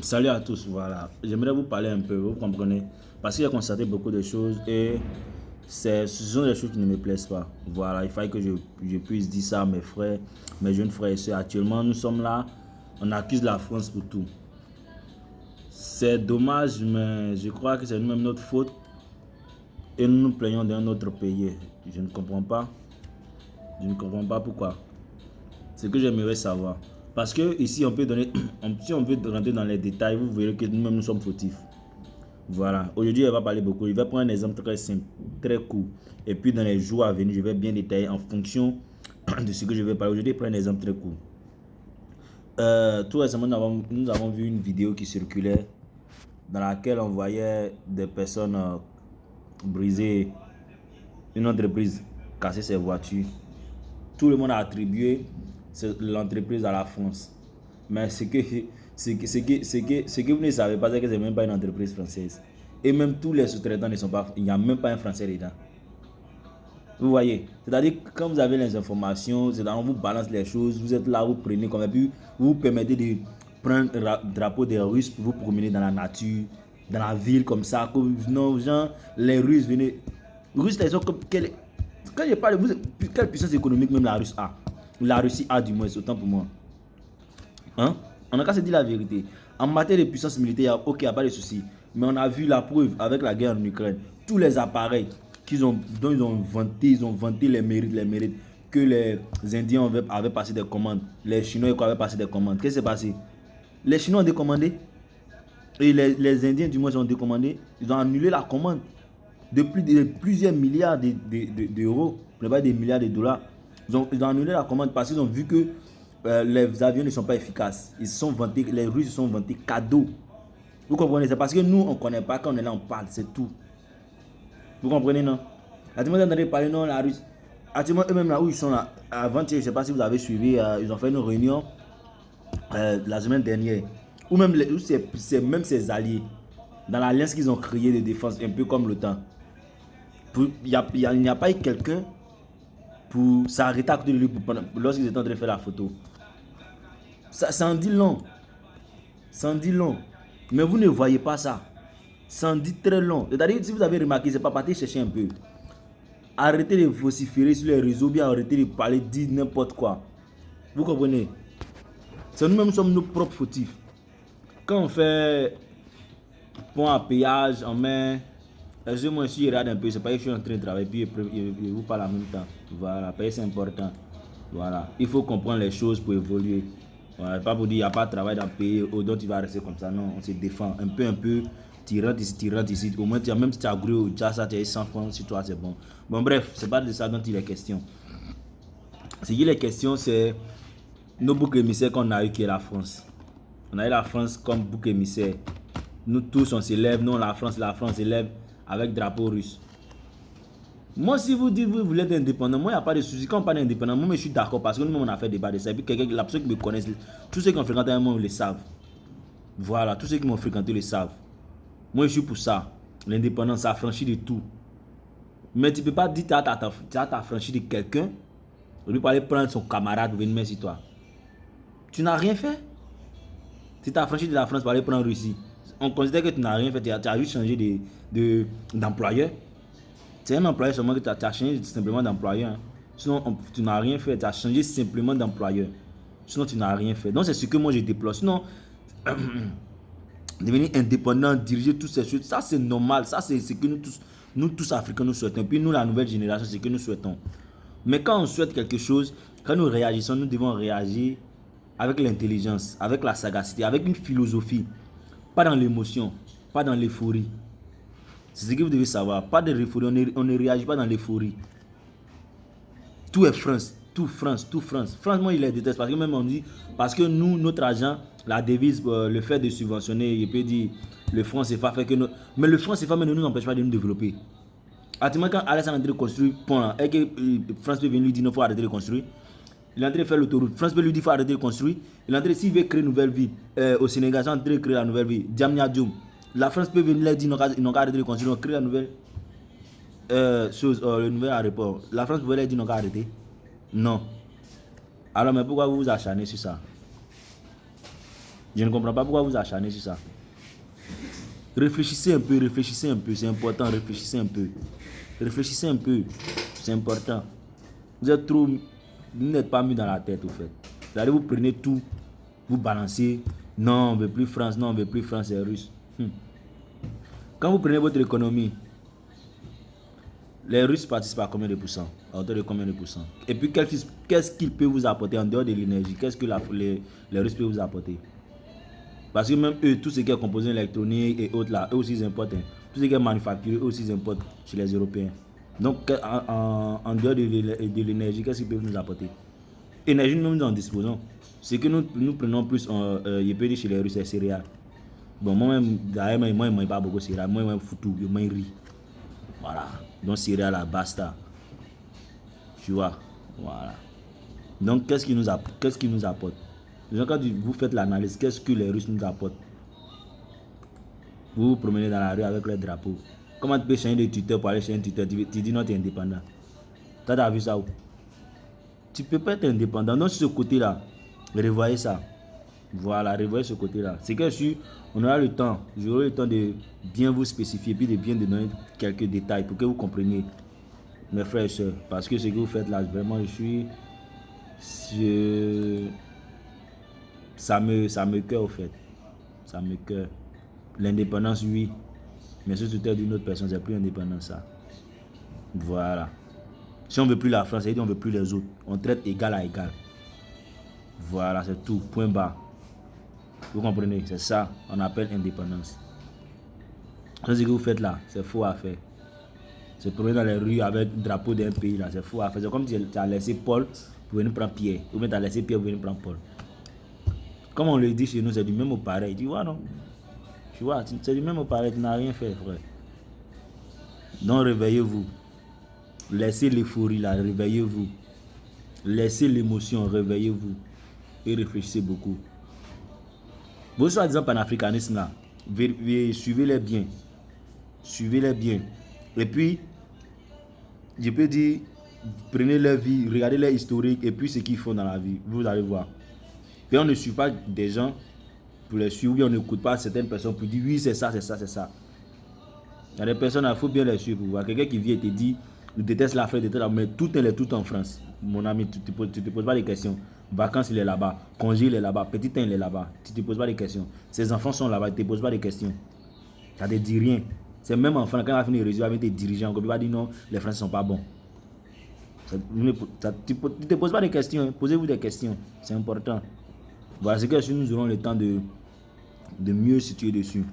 Salut à tous, voilà. J'aimerais vous parler un peu, vous comprenez? Parce que j'ai constaté beaucoup de choses et ce sont des choses qui ne me plaisent pas. Voilà, il fallait que je puisse dire ça à mes frères, mes jeunes frères et sœurs. Actuellement, nous sommes là, on accuse la France pour tout. C'est dommage, mais je crois que c'est nous-mêmes notre faute et nous nous plaignons d'un autre pays. Je ne comprends pas. Je ne comprends pas pourquoi. C'est ce que j'aimerais savoir. Parce que ici, on peut donner, si on veut rentrer dans les détails, vous verrez que nous-mêmes nous sommes fautifs. Voilà. Aujourd'hui, on va parler beaucoup. Je vais prendre un exemple très simple, très court. Et puis, dans les jours à venir, je vais bien détailler en fonction de ce que je vais parler. Aujourd'hui, je prends un exemple très court. Tout récemment, nous avons vu une vidéo qui circulait dans laquelle on voyait des personnes briser une entreprise, casser ses voitures. Tout le monde a attribué l'entreprise à la France. Mais ce que vous ne savez pas, c'est que ce n'est même pas une entreprise française. Et même tous les sous-traitants ne sont pas, il n'y a même pas un Français dedans. Vous voyez, c'est-à-dire que quand vous avez les informations, c'est-à-dire on vous balance les choses, vous êtes là, vous prenez comme et puis vous vous permettez de prendre le drapeau des Russes pour vous promener dans la nature, dans la ville comme ça. Comme, non, genre, les Russes venaient. Les Russes, ils sont comme. Quand je parle, quelle puissance économique même la Russie a? La Russie a du moins, autant pour moi. Hein? On a qu'à se dire la vérité. En matière de puissance militaire, ok, il n'y a pas de souci. Mais on a vu la preuve avec la guerre en Ukraine. Tous les appareils dont ils ont vanté les mérites que les Indiens avaient passé des commandes. Les Chinois avaient passé des commandes. Qu'est-ce qui s'est passé? Les Chinois ont décommandé. Et les Indiens, du moins, ont décommandé. Ils ont annulé la commande de plusieurs milliards d'euros, pas des milliards de dollars. Ils ont annulé la commande parce qu'ils ont vu que les avions ne sont pas efficaces. Les Russes se sont vantés cadeau. Vous comprenez? C'est parce que nous, on ne connaît pas. Quand on est là, on parle. C'est tout. Vous comprenez, non? Actuellement, vous entendez parler, non, la Russie. Actuellement, eux-mêmes, là où ils sont là, avant, je ne sais pas si vous avez suivi, ils ont fait une réunion la semaine dernière. Ou même, c'est même ses alliés. Dans l'alliance qu'ils ont créée de défense, un peu comme l'OTAN. Il n'y a pas eu quelqu'un pour s'arrêter à côté de lui lorsqu'ils étaient en train de faire la photo. Ça en dit long. Ça en dit long. Mais vous ne voyez pas ça. Ça en dit très long. C'est-à-dire, si vous avez remarqué, c'est pas partir chercher un peu. Arrêtez de vociférer sur les réseaux, bien arrêtez de parler, dire n'importe quoi. Vous comprenez? C'est nous-mêmes sommes nos propres fautifs. Quand on fait pont à péage, on met. Moi, si je regarde un peu, c'est pas que je suis en train de travailler, puis je vous parle en même temps. Voilà, payer c'est important. Voilà, il faut comprendre les choses pour évoluer. Voilà, pas pour dire qu'il n'y a pas de travail dans le pays, dont tu vas rester comme ça. Non, on se défend un peu. Tu rentres ici. Au moins, même si tu as gros ou tu as ça, tu as 100 francs, sur toi, c'est bon. Bon, bref, c'est pas de ça dont il est question. Ce qui est question, c'est nos boucs émissaires qu'on a eu qui est la France. On a eu la France comme bouc émissaire. Nous tous, on s'élève. Non, la France s'élève avec drapeau russe. Moi, si vous dites que vous voulez être indépendant, moi, il n'y a pas de souci. Quand on parle d'indépendant, moi, je suis d'accord parce que nous, on a fait débat de ça. Et puis, la personne qui me connaissent, tous ceux qui ont fréquenté moi, le savent. Voilà, tous ceux qui m'ont fréquenté le savent. Moi, je suis pour ça. L'indépendance, ça affranchit de tout. Mais tu ne peux pas dire que tu as affranchi de quelqu'un, au lieu d'aller prendre son camarade pour venir mettre sur toi. Tu n'as rien fait. Si tu as affranchi de la France pour aller prendre Russie, on considère que tu n'as rien fait. Tu as juste changé d'employeur. C'est un employeur seulement que tu as changé simplement d'employeur. Hein. Sinon, tu n'as rien fait. Tu as changé simplement d'employeur. Sinon, tu n'as rien fait. Donc, c'est ce que moi je déplore. Sinon, devenir indépendant, diriger toutes ces choses, ça c'est normal. Ça, c'est ce que nous tous Africains, nous souhaitons. Puis nous, la nouvelle génération, c'est ce que nous souhaitons. Mais quand on souhaite quelque chose, quand nous réagissons, nous devons réagir avec l'intelligence, avec la sagacité, avec une philosophie. Pas dans l'émotion, pas dans l'euphorie. C'est ce que vous devez savoir. Pas de l'euphorie, on ne réagit pas dans l'euphorie. Tout est France, tout France. France, moi, il les déteste parce que même on dit, parce que nous, notre argent, la devise, le fait de subventionner, il peut dire, le franc CFA fait que nous. Mais le franc CFA ne nous empêche pas de nous développer. Actuellement, quand Alessandre est en train de construire pont, et que France peut venir lui dire, non, il faut arrêter de construire. Il est en train de faire l'autoroute. France peut lui dire, il faut arrêter de construire. Il est en train de, s'il veut créer une nouvelle ville, au Sénégal, il est en train de créer la nouvelle ville. Diamnia Dioum. La France peut venir leur dire, ils n'ont qu'à arrêter de construire, on crée la nouvelle chose, le nouvel aéroport. La France pouvait leur dire, ils n'ont qu'à arrêter. Non. Alors, mais pourquoi vous vous acharnez sur ça? Je ne comprends pas pourquoi vous acharnez sur ça. Réfléchissez un peu, c'est important, réfléchissez un peu. Réfléchissez un peu, c'est important. Vous êtes trop... Vous n'êtes pas mis dans la tête, au fait. Vous prenez tout, vous balancez. Non, on ne veut plus France, non, on ne veut plus France, c'est russe. Quand vous prenez votre économie, les Russes participent à combien de pourcents? À hauteur de combien de pourcents? Et puis, qu'est-ce qu'ils peuvent vous apporter en dehors de l'énergie? Qu'est-ce que les Russes peuvent vous apporter? Parce que même eux, tout ce qui est composé électronique et autres là, eux aussi ils importent. Tout ce qui est manufacturé, eux aussi ils importent chez les Européens. Donc, en dehors de l'énergie, qu'est-ce qu'ils peuvent nous apporter? Énergie, nous en disposons. Ce que nous prenons plus, je peux dire chez les Russes, c'est céréales. Bon, moi-même, d'ailleurs, moi, je ne mange pas beaucoup de céréales. Moi, je mange foutu, je mange riz. Voilà. Donc, céréales, là, basta. Tu vois. Voilà. Donc, qu'est-ce qui nous apporte? Donc, quand vous faites l'analyse, qu'est-ce que les Russes nous apportent? Vous vous promenez dans la rue avec le drapeau. Comment tu peux changer de tuteur pour aller chez un tuteur? Tu dis non, tu es indépendant. Tu as vu ça où? Tu ne peux pas être indépendant. Donc, ce côté-là, revoyez ça. Voilà, revoyez ce côté-là. C'est que si on aura le temps, j'aurai le temps de bien vous spécifier, puis de bien donner quelques détails pour que vous compreniez, mes frères et sœurs. Parce que ce que vous faites là, vraiment, ça me cœur au fait. Ça me cœur. L'indépendance, oui. Mais si c'était d'une autre personne, c'est plus indépendant ça. Voilà. Si on ne veut plus la France, on ne veut plus les autres. On traite égal à égal. Voilà, c'est tout. Point barre. Vous comprenez? C'est ça, on appelle indépendance. Ce que vous faites là, c'est faux à faire. Se promener dans les rues avec le drapeau d'un pays là, c'est faux à faire. C'est comme si tu as laissé Paul pour venir prendre Pierre. Ou bien tu as laissé Pierre pour venir prendre Paul. Comme on le dit chez nous, c'est du même au pareil. Tu vois, non? Tu vois, c'est du même au pareil, tu n'as rien fait, frère. Donc réveillez-vous. Laissez l'euphorie là, réveillez-vous. Laissez l'émotion, réveillez-vous. Et réfléchissez beaucoup. Vos soi-disant panafricanisme là, suivez-les bien. Suivez-les bien. Et puis, je peux dire, prenez leur vie, regardez leur historique et puis ce qu'ils font dans la vie. Vous allez voir. Et on ne suit pas des gens pour les suivre, ou bien on n'écoute pas certaines personnes pour dire oui, c'est ça, c'est ça, c'est ça. Il y a des personnes, il faut bien les suivre pour voir. Quelqu'un qui vient et te dit, je déteste la fête, mais tout est tout en France. Mon ami, tu te poses pas des questions. Vacances, il est là-bas. Congé, il est là-bas. Petit temps, il est là-bas. Tu ne te poses pas des questions. Ses enfants sont là-bas, tu ne te poses pas des questions. Ça ne te dit rien. C'est même enfant, quand il va finir le réseau avec tes dirigeants, il va dire non, les Français ne sont pas bons. Tu ne te poses pas des questions. Posez-vous des questions. C'est important. Voilà, c'est que si nous aurons le temps de mieux situer dessus.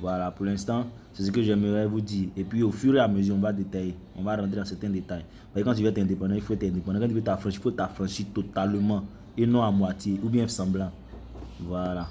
Voilà, pour l'instant, c'est ce que j'aimerais vous dire. Et puis, au fur et à mesure, on va détailler. On va rentrer dans certains détails. Parce que quand tu veux être indépendant, il faut être indépendant. Quand tu veux t'affranchir, il faut t'affranchir totalement. Et non à moitié, ou bien semblant. Voilà.